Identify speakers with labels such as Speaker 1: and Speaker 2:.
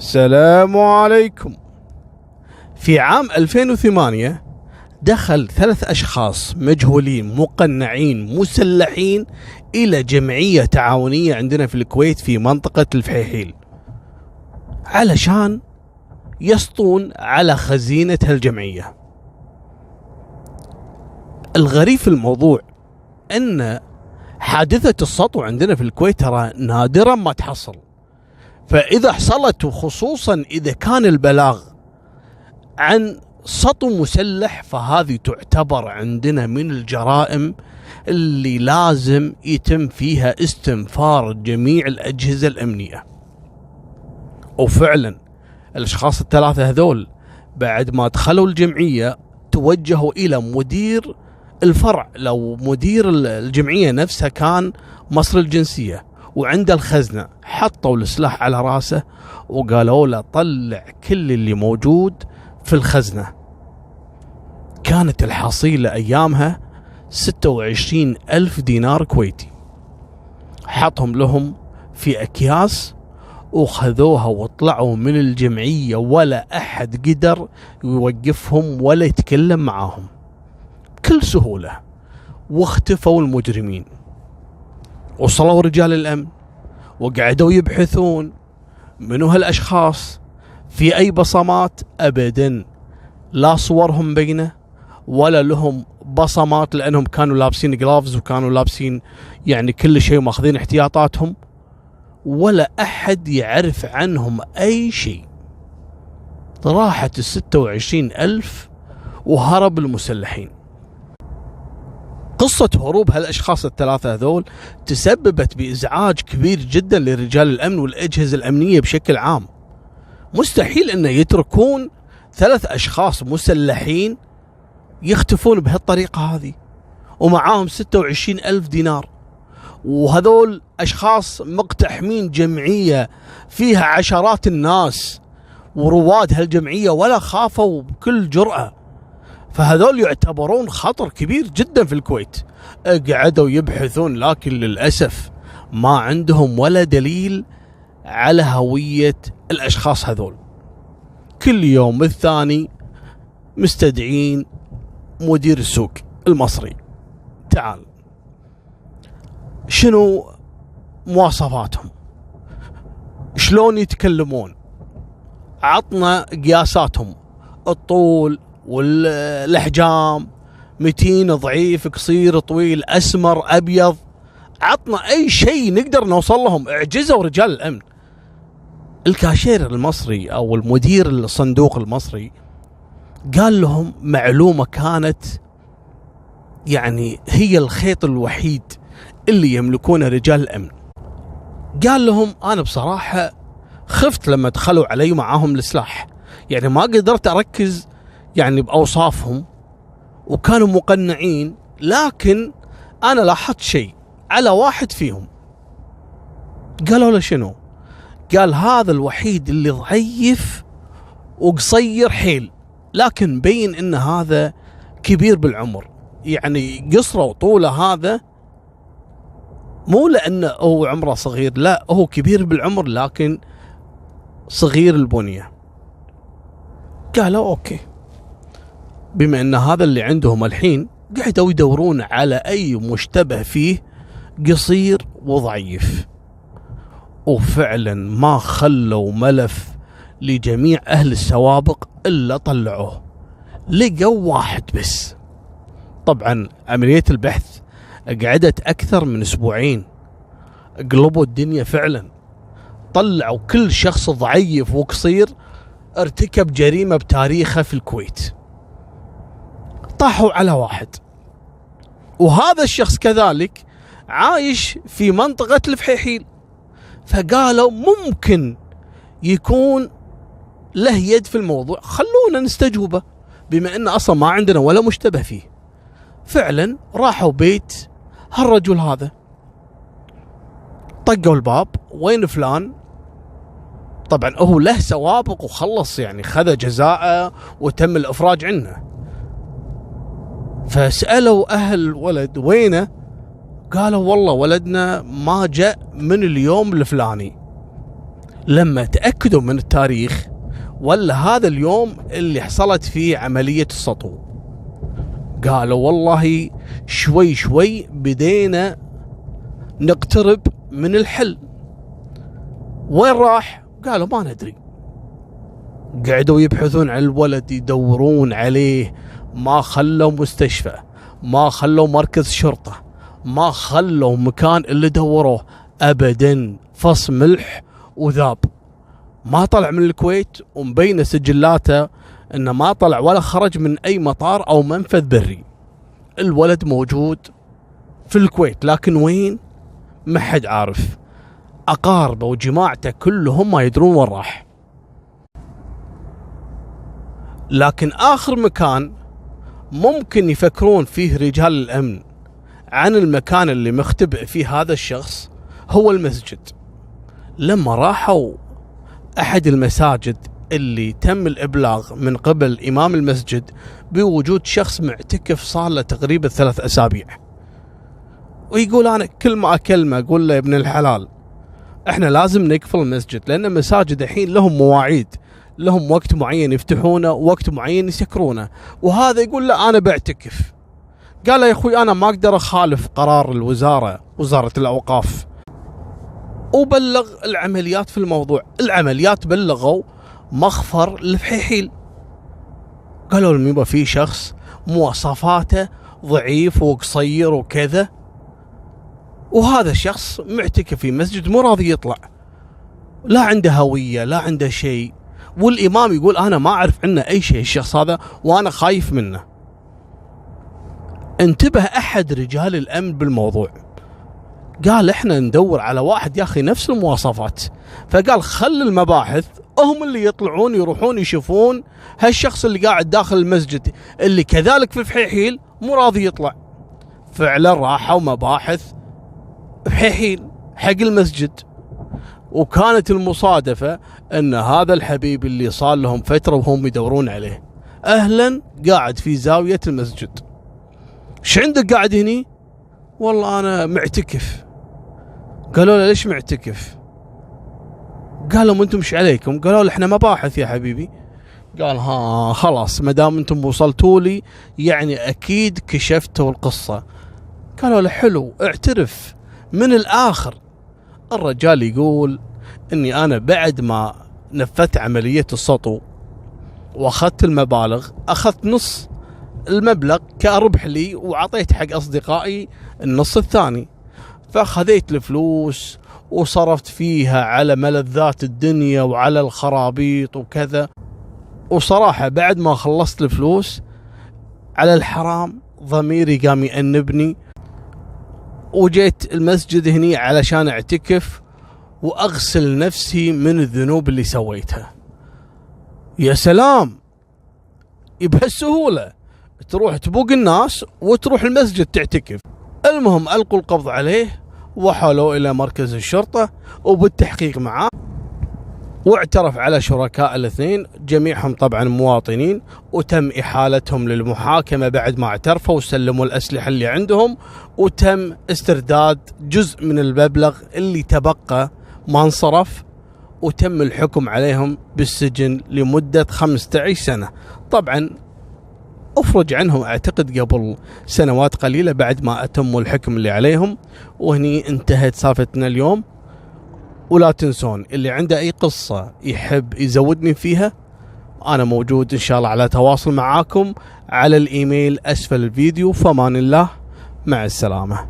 Speaker 1: السلام عليكم. في عام 2008 دخل 3 أشخاص مجهولين مقنعين مسلحين إلى جمعية تعاونية عندنا في الكويت في منطقة الفحيحيل علشان يسطون على خزينة هالجمعية. الغريب في الموضوع أن حادثة السطو عندنا في الكويت ترى نادرا ما تحصل، فإذا حصلت وخصوصا إذا كان البلاغ عن سطو مسلح فهذه تعتبر عندنا من الجرائم اللي لازم يتم فيها استنفار جميع الأجهزة الأمنية. وفعلا الأشخاص الثلاثة هذول بعد ما دخلوا الجمعية توجهوا إلى مدير الفرع، لو مدير الجمعية نفسها كان مصر الجنسية وعند الخزنة، حطوا السلاح على راسه وقالوا له طلع كل اللي موجود في الخزنة. كانت الحصيلة أيامها 26,000 دينار كويتي، حطهم لهم في أكياس وخذوها وطلعوا من الجمعية ولا أحد قدر يوقفهم ولا يتكلم معاهم بكل سهولة. واختفوا المجرمين. وصلوا رجال الأمن وقعدوا يبحثون منو هالأشخاص، في أي بصمات أبدا، لا صورهم بينه ولا لهم بصمات لأنهم كانوا لابسين جلافز وكانوا لابسين يعني كل شيء وماخذين احتياطاتهم، ولا أحد يعرف عنهم أي شيء. راحت 26,000 وهرب المسلحين. قصة هروب هالأشخاص الثلاثة هذول تسببت بإزعاج كبير جدا لرجال الأمن والأجهزة الأمنية بشكل عام. مستحيل أن يتركون 3 أشخاص مسلحين يختفون بهالطريقة هذه ومعاهم 26,000 دينار، وهذول أشخاص مقتحمين جمعية فيها عشرات الناس ورواد هالجمعية ولا خافوا بكل جرأة. فهذول يعتبرون خطر كبير جدا في الكويت. قعدوا يبحثون لكن للأسف ما عندهم ولا دليل على هوية الأشخاص هذول. كل يوم الثاني مستدعين مدير السوق المصري، تعال شنو مواصفاتهم، شلون يتكلمون، عطنا قياساتهم، الطول والاحجام، متين ضعيف قصير طويل اسمر ابيض، عطنا اي شيء نقدر نوصل لهم. اعجزوا رجال الامن. الكاشير المصري او المدير الصندوق المصري قال لهم معلومة كانت يعني هي الخيط الوحيد اللي يملكونه رجال الامن. قال لهم انا بصراحة خفت لما دخلوا علي معاهم السلاح، يعني ما قدرت اركز يعني بأوصافهم وكانوا مقنعين، لكن أنا لاحظت شيء على واحد فيهم. قالوا له شنو؟ قال هذا الوحيد اللي ضعيف وقصير حيل، لكن بين إن هذا كبير بالعمر، يعني قصره وطوله هذا مو لأنه هو عمره صغير، لا هو كبير بالعمر لكن صغير البنية. قالوا أوكي، بما ان هذا اللي عندهم الحين قعدوا يدورون على اي مشتبه فيه قصير وضعيف، وفعلا ما خلوا ملف لجميع اهل السوابق الا طلعوه. لقوا واحد بس. طبعا عملية البحث قعدت اكثر من 2 أسبوع، قلبوا الدنيا فعلا، طلعوا كل شخص ضعيف وقصير ارتكب جريمة بتاريخه في الكويت. طاحوا على واحد، وهذا الشخص كذلك عايش في منطقة الفحيحيل، فقالوا ممكن يكون له يد في الموضوع، خلونا نستجوبه بما ان اصلا ما عندنا ولا مشتبه فيه. فعلا راحوا بيت هالرجل هذا، طقوا الباب، وين فلان؟ طبعا هو له سوابق وخلص يعني خذ جزاءه وتم الافراج عنه. فسألوا أهل الولد وينه؟ قالوا والله ولدنا ما جاء من اليوم الفلاني. لما تأكدوا من التاريخ ولا هذا اليوم اللي حصلت فيه عملية السطو، قالوا والله شوي شوي بدينا نقترب من الحل. وين راح؟ قالوا ما ندري. قعدوا يبحثون عن الولد، يدورون عليه، ما خلوا مستشفى، ما خلوا مركز شرطة، ما خلوا مكان اللي دوروه أبدا. فص ملح وذاب. ما طلع من الكويت، ومبينة سجلاته انه ما طلع ولا خرج من اي مطار او منفذ بري. الولد موجود في الكويت، لكن وين؟ ما حد عارف. اقاربه وجماعته كلهم ما يدرون وين راح. لكن اخر مكان ممكن يفكرون فيه رجال الامن عن المكان اللي مختبئ فيه هذا الشخص هو المسجد. لما راحوا احد المساجد اللي تم الابلاغ من قبل امام المسجد بوجود شخص معتكف صار له تقريبا 3 أسابيع، ويقول انا كل ما اكلمه اقول له يا ابن الحلال احنا لازم نقفل المسجد، لان المساجد الحين لهم مواعيد، لهم وقت معين يفتحونه ووقت معين يسكرونه، وهذا يقول لا انا بعتكف. قال له يا اخوي انا ما اقدر اخالف قرار الوزاره، وزاره الاوقاف. وبلغ العمليات في الموضوع. العمليات بلغوا مخفر الفحيحيل، قالوا لهم يبا في شخص مواصفاته ضعيف وقصير وكذا، وهذا الشخص معتكف في مسجد مو راضي يطلع، لا عنده هوية لا عنده شيء، والإمام يقول أنا ما أعرف عنه أي شيء الشخص هذا وأنا خايف منه. انتبه أحد رجال الأمن بالموضوع، قال احنا ندور على واحد يا أخي نفس المواصفات، فقال خل المباحث هم اللي يطلعون يروحون يشوفون هالشخص اللي قاعد داخل المسجد اللي كذلك في الفحيحيل مو راضي يطلع. فعلا راحوا مباحث فحيحيل حق المسجد، وكانت المصادفة ان هذا الحبيب اللي صار لهم فترة وهم يدورون عليه اهلا قاعد في زاوية المسجد. ايش عندك قاعد هني؟ والله انا معتكف. قالوا له ليش معتكف؟ قال لهم انتم ايش عليكم؟ قالوا له احنا مباحث يا حبيبي. قال ها خلاص ما دام انتم وصلتوا لي يعني اكيد كشفتوا القصة. قالوا له حلو اعترف من الاخر. الرجال يقول اني انا بعد ما نفذت عملية السطو واخذت المبالغ اخذت نص المبلغ كربح لي وعطيت حق اصدقائي النص الثاني، فاخذت الفلوس وصرفت فيها على ملذات الدنيا وعلى الخرابيط وكذا. وصراحة بعد ما خلصت الفلوس على الحرام ضميري قام يأنبني، وجيت المسجد هني علشان اعتكف واغسل نفسي من الذنوب اللي سويتها. يا سلام، بهالسهولة تروح تبوق الناس وتروح المسجد تعتكف. المهم ألقوا القبض عليه وحولوه إلى مركز الشرطة وبالتحقيق معاه، واعترف على شركاء الاثنين جميعهم طبعا مواطنين، وتم إحالتهم للمحاكمة بعد ما اعترفوا وسلموا الأسلحة اللي عندهم، وتم استرداد جزء من المبلغ اللي تبقى ما انصرف، وتم الحكم عليهم بالسجن لمدة 15 سنة. طبعا افرج عنهم اعتقد قبل سنوات قليلة بعد ما اتموا الحكم اللي عليهم. وهني انتهت سالفتنا اليوم. ولا تنسون اللي عنده اي قصة يحب يزودني فيها انا موجود ان شاء الله على تواصل معاكم على الايميل اسفل الفيديو. فمان الله، مع السلامة.